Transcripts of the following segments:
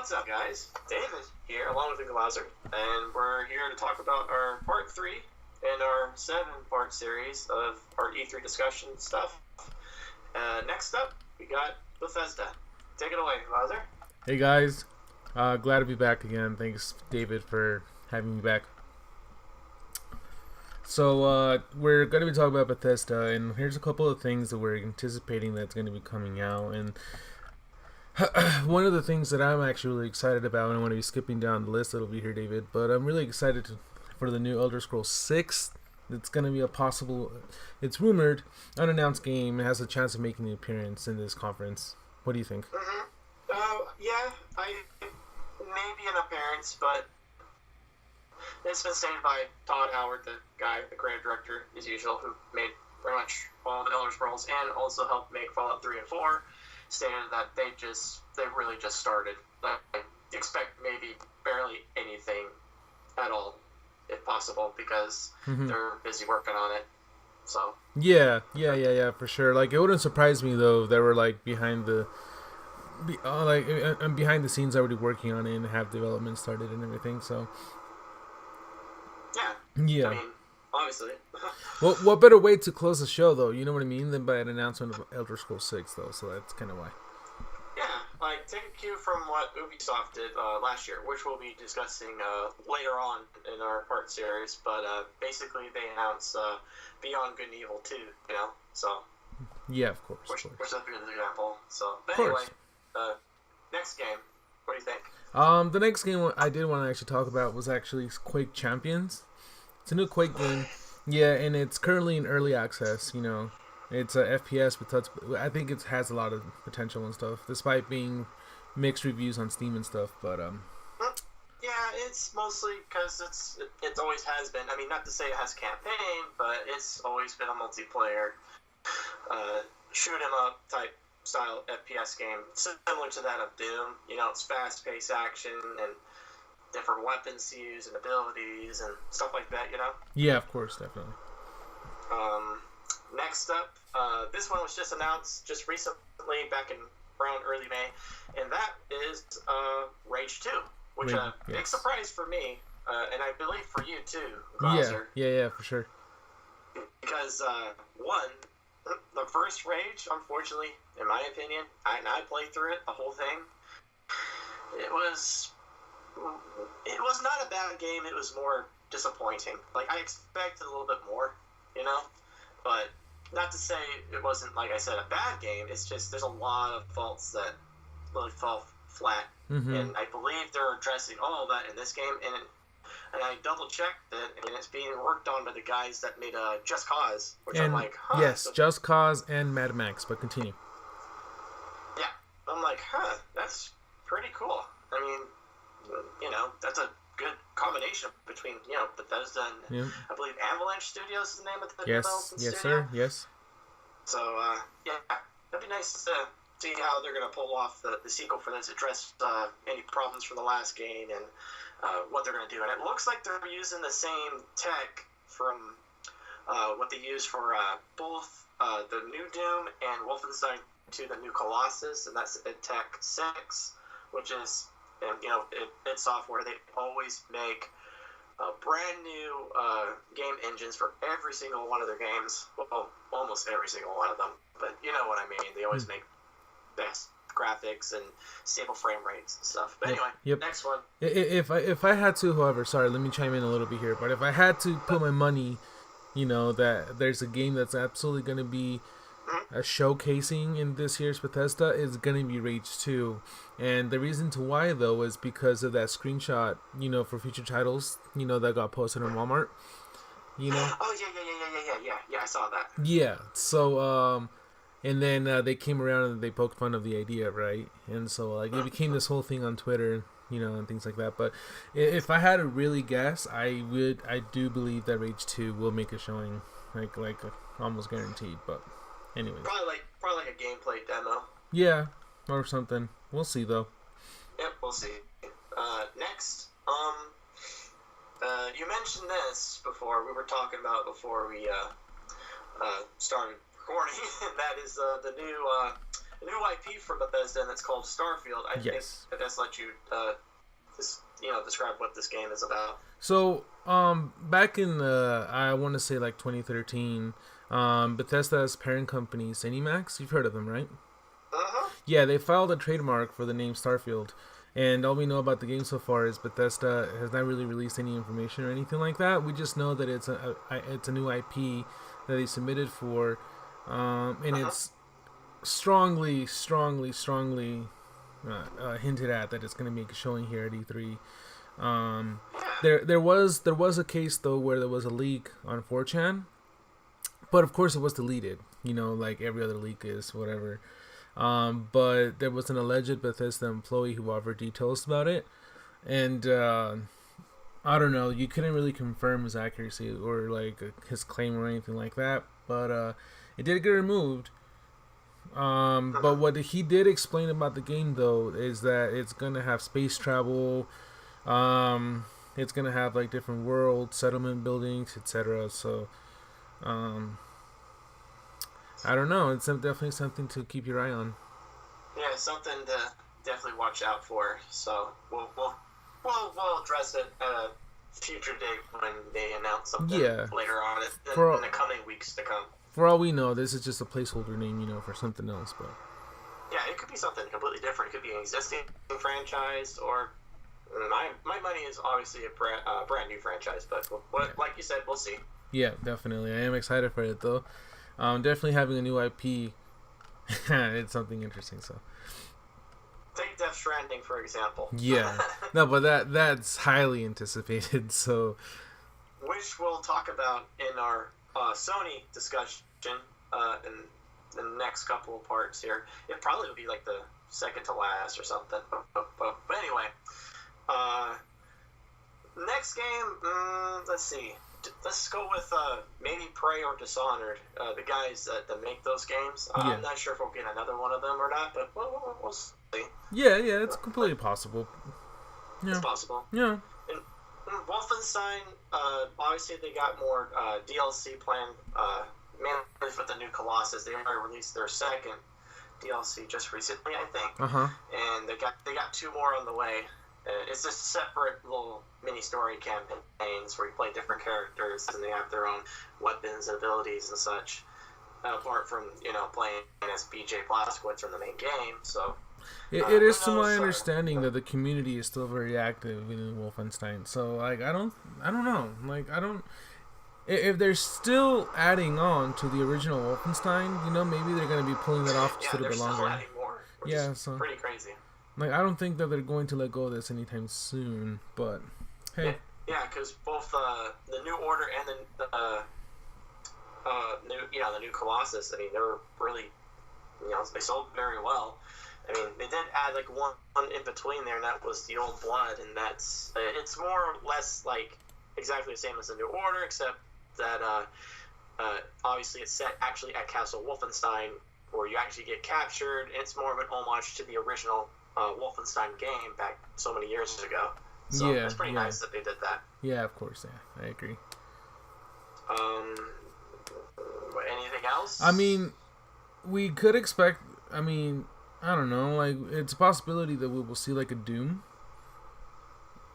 What's up, guys? David here, along with the Glauser, and we're here to talk about our part 3 in our 7-part series of our E3 discussion stuff. Next up, we got Bethesda. Take it away, Glauser. Hey guys, glad to be back again. Thanks, David, for having me back. So we're going to be talking about Bethesda, and here's a couple of things that we're anticipating that's going to be coming out. And one of the things that I'm actually really excited about, and I'm going to be skipping down the list that'll be here, David, but I'm really excited for the new Elder Scrolls 6. It's going to be a possible, it's rumored, unannounced game. It has a chance of making an appearance in this conference. What do you think? Yeah, maybe an appearance, but it's been stated by Todd Howard, the guy, the creative director, as usual, who made pretty much all the Elder Scrolls and also helped make Fallout 3 and 4, stated that they really just started. Like, expect maybe barely anything at all, if possible, because they're busy working on it. So yeah, for sure. Like, it wouldn't surprise me though if they were like behind the scenes already working on it and have development started and everything. So yeah. I mean, obviously. Well, what better way to close the show though? You know what I mean? Than by an announcement of Elder Scrolls 6 though. So that's kind of why. Yeah, like take a cue from what Ubisoft did last year, which we'll be discussing later on in our part series. But basically, they announced Beyond Good and Evil 2. You know, so yeah, of course. Which is a good example. So, but anyway, next game. What do you think? The next game I did want to actually talk about was actually Quake Champions. It's a new Quake game. Yeah, and it's currently in early access. You know, it's a FPS, but I think it has a lot of potential and stuff, despite being mixed reviews on Steam and stuff. But yeah, it's mostly because it always has been. I mean, not to say it has campaign, but it's always been a multiplayer shoot 'em up type style FPS game, similar to that of Doom. You know, it's fast-paced action and different weapons to use and abilities and stuff like that, you know? Yeah, of course, definitely. Next up, this one was just announced just recently, back in around early May, and that is Rage 2, which big surprise for me, and I believe for you too, Glauser. Yeah, for sure. Because, one, the first Rage, unfortunately, in my opinion, I played through it, the whole thing, it was not a bad game, it was more disappointing. Like, I expected a little bit more, you know? But not to say it wasn't, like I said, a bad game, it's just there's a lot of faults that really fell flat. And I believe they're addressing all of that in this game, and I double-checked it, and it's being worked on by the guys that made Just Cause, which I'm like, huh. Yes, Just Cause and Mad Max, but continue. Yeah, I'm like, huh, that's pretty cool. I mean, you know, that's a good combination between, you know, Bethesda and I believe Avalanche Studios is the name of the development studio. Yes, sir, yes. So, yeah, that'd be nice to see how they're going to pull off the sequel for this, address any problems from the last game and what they're going to do. And it looks like they're using the same tech from what they use for both the new Doom and Wolfenstein 2, the new Colossus, and that's Tech 6, which is, and you know, id Software, they always make brand new game engines for every single one of their games. Well, almost every single one of them, but you know what I mean. They always make best graphics and stable frame rates and stuff. But anyway, next one. If I had to, however, sorry, let me chime in a little bit here. But if I had to put my money, you know, that there's a game that's absolutely going to be a showcasing in this year's Bethesda, is going to be Rage 2. And the reason to why, though, is because of that screenshot, you know, for future titles, you know, that got posted on Walmart. You know? Oh, yeah, I saw that. Yeah, so, and then they came around and they poked fun of the idea, right? And so, like, it became this whole thing on Twitter, you know, and things like that. But if I had to really guess, I do believe that Rage 2 will make a showing, like almost guaranteed. But anyways, probably like a gameplay demo. Yeah, or something. We'll see though. Yep, we'll see. Next, you mentioned this before. We were talking about before we started recording. And that is the new a new IP for Bethesda, and it's called Starfield. I think I just let you describe what this game is about. So, back in I want to say like 2013, Bethesda's parent company, ZeniMax, you've heard of them, right? Uh-huh. Yeah, they filed a trademark for the name Starfield, and all we know about the game so far is Bethesda has not really released any information or anything like that. We just know that it's a new IP that they submitted for, and it's strongly hinted at that it's going to make a showing here at E3. There was a case though where there was a leak on 4chan, but of course it was deleted. Like every other leak is, whatever. But there was an alleged Bethesda employee who offered details about it, and I don't know. You couldn't really confirm his accuracy or like his claim or anything like that. But it did get removed. But what he did explain about the game though is that it's gonna have space travel. It's gonna have like different worlds, settlement buildings, etc. So, I don't know. It's definitely something to keep your eye on. Yeah, something to definitely watch out for. So we'll address it at a future date when they announce something later on in the coming weeks to come. For all we know, this is just a placeholder name, for something else. But yeah, it could be something completely different. It could be an existing franchise, or my money is obviously a brand new franchise. But like you said, we'll see. Yeah, definitely. I am excited for it though. Definitely having a new IP, it's something interesting. So take Death Stranding for example. Yeah, no, but that's highly anticipated. So, which we'll talk about in our Sony discussion in the next couple of parts here. It probably will be like the second to last or something. But anyway, next game. Let's see. Let's go with maybe Prey or Dishonored, the guys that make those games. I'm not sure if we'll get another one of them or not, but we'll see. Yeah, it's completely possible. Yeah. It's possible. Yeah. And Wolfenstein, obviously they got more DLC planned, mainly for the new Colossus. They already released their second DLC just recently, I think. And they got two more on the way. It's just separate little mini story campaigns where you play different characters and they have their own weapons and abilities and such. Apart from playing as BJ Blazkowicz from the main game, so it is to my understanding that the community is still very active in Wolfenstein. So like I don't know, like I don't. If they're still adding on to the original Wolfenstein, maybe they're going to be pulling that off just a little bit longer. Still adding more, which is so pretty crazy. Like, I don't think that they're going to let go of this anytime soon, but hey. Yeah, because both the New Order and the new Colossus, I mean, they were really, they sold very well. I mean, they did add like one in between there, and that was the Old Blood, and that's it's more or less like exactly the same as the New Order, except that obviously it's set actually at Castle Wolfenstein, where you actually get captured, and it's more of an homage to the original Wolfenstein game back so many years ago. So it's pretty nice that they did that. Yeah, of course. Yeah, I agree. Anything else? I mean, we could expect. I mean, I don't know. Like, it's a possibility that we will see like a Doom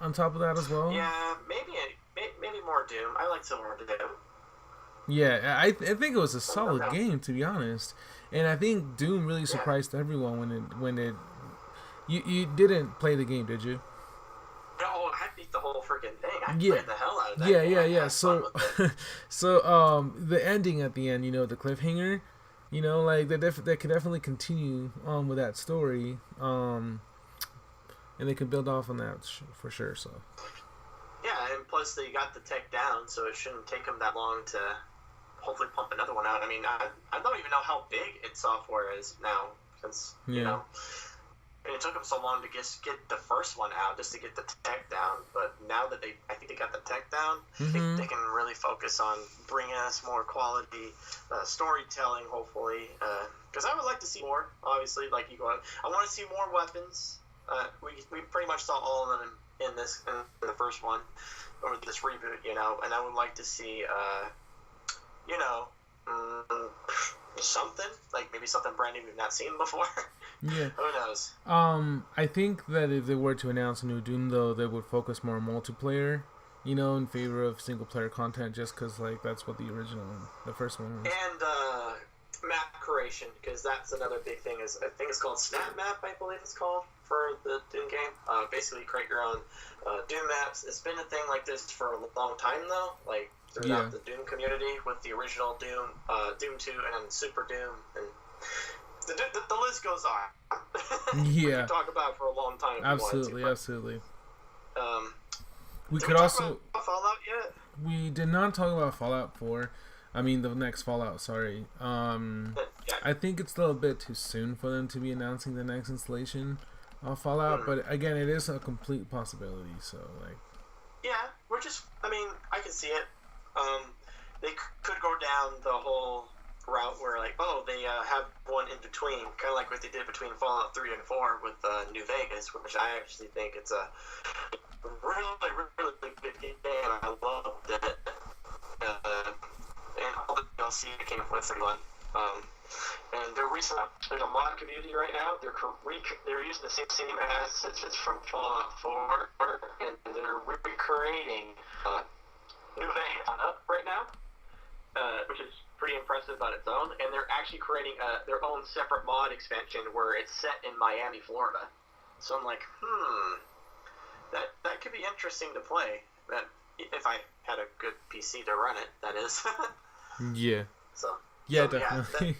on top of that as well. Yeah, maybe more Doom. I like some more Doom. Yeah, I think it was a solid game, to be honest, and I think Doom really surprised everyone when it. You didn't play the game, did you? No, I beat the whole freaking thing. I played the hell out of that game. Yeah. So, the ending at the end, the cliffhanger, like they could definitely continue on with that story, and they could build off on that for sure. So. Yeah, and plus they got the tech down, so it shouldn't take them that long to hopefully pump another one out. I mean, I don't even know how big its software is now, since it took them so long to just get the first one out, just to get the tech down. But now that I think they got the tech down, they can really focus on bringing us more quality storytelling, hopefully. Because I would like to see more, obviously, like you go. I want to see more weapons. We pretty much saw all of them in the first one, or this reboot, and I would like to see, something, like maybe something brand new we've not seen before. Yeah. Who knows? I think that if they were to announce a new Doom, though, they would focus more on multiplayer, in favor of single player content, just because like that's what the first one was. And map creation, because that's another big thing. Is I think it's called Snap Map, I believe it's called for the Doom game. Basically, create your own Doom maps. It's been a thing like this for a long time though, like throughout the Doom community with the original Doom, Doom 2, and then Super Doom, and the list goes on. Yeah, we can talk about it for a long time. Absolutely. We did could we also talk about Fallout yet? we did not talk about Fallout 4. I mean, the next Fallout. Sorry. Yeah. I think it's still a bit too soon for them to be announcing the next installation of Fallout. But again, it is a complete possibility. So like. Yeah, I can see it. They could go down the whole route where, like, they have one in between, kind of like what they did between Fallout 3 and 4 with New Vegas, which I actually think it's a really, really good game. I loved it. And all the DLC that came with it. And there's a mod community right now. They're using the same assets from Fallout 4, and they're recreating New Vegas right now, which is pretty impressive on its own. And they're actually creating their own separate mod expansion where it's set in Miami, Florida. So I'm like, that could be interesting to play. That if I had a good PC to run it, that is. Yeah. So definitely. Yeah,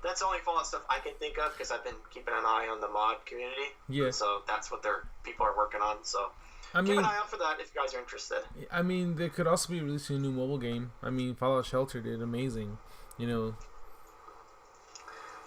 that's the only Fallout stuff I can think of because I've been keeping an eye on the mod community. Yeah. So that's what people are working on. So keep an eye out for that if you guys are interested. I mean, they could also be releasing a new mobile game. I mean, Fallout Shelter did amazing. Yeah,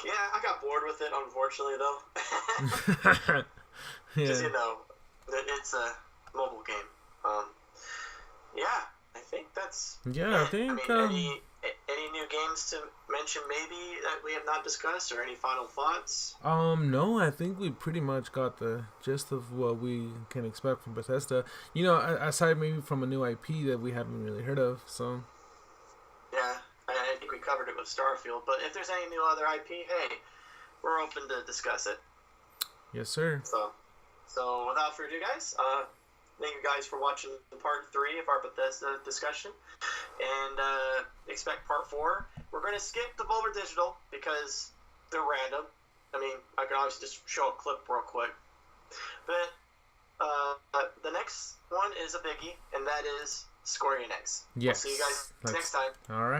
I got bored with it, unfortunately, though. Because, it's a mobile game. I think that's... Yeah, I think... any new games to mention maybe that we have not discussed, or any final thoughts? No, I think we pretty much got the gist of what we can expect from Bethesda. Aside maybe from a new IP that we haven't really heard of, so... Yeah, I think we covered it with Starfield, but if there's any new other IP, hey, we're open to discuss it. Yes, sir. So without further ado, guys, thank you guys for watching part 3 of our Bethesda discussion, and expect part 4. We're going to skip the Bulber Digital because they're random. I mean, I can obviously just show a clip real quick, but the next one is a biggie, and that is Square Enix. Yes. We'll see you guys next time. All right.